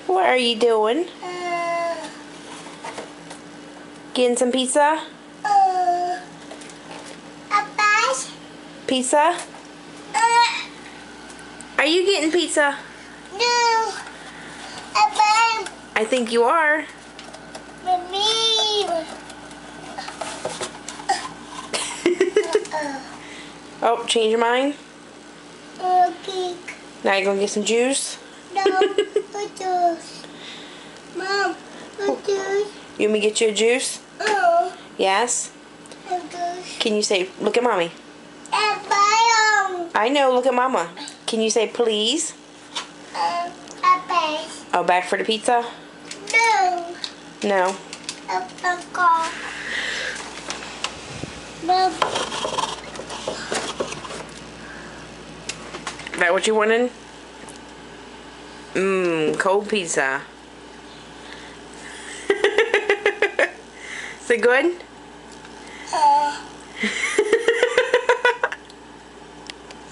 What are you doing? Getting some pizza? Pizza? Are you getting pizza? No. I think you are. Oh, change your mind? Okay. Now you're gonna get some juice? No, what juice? Mom, what juice? You want me to get you a juice? Oh, Yes? what juice? Can you say, look at mommy? Apple. I know, look at mama. Can you say please? Apple. Oh, back for the pizza? No. No. Apple. Mom. Is that what you wanted? Mmm, cold pizza. Is it good?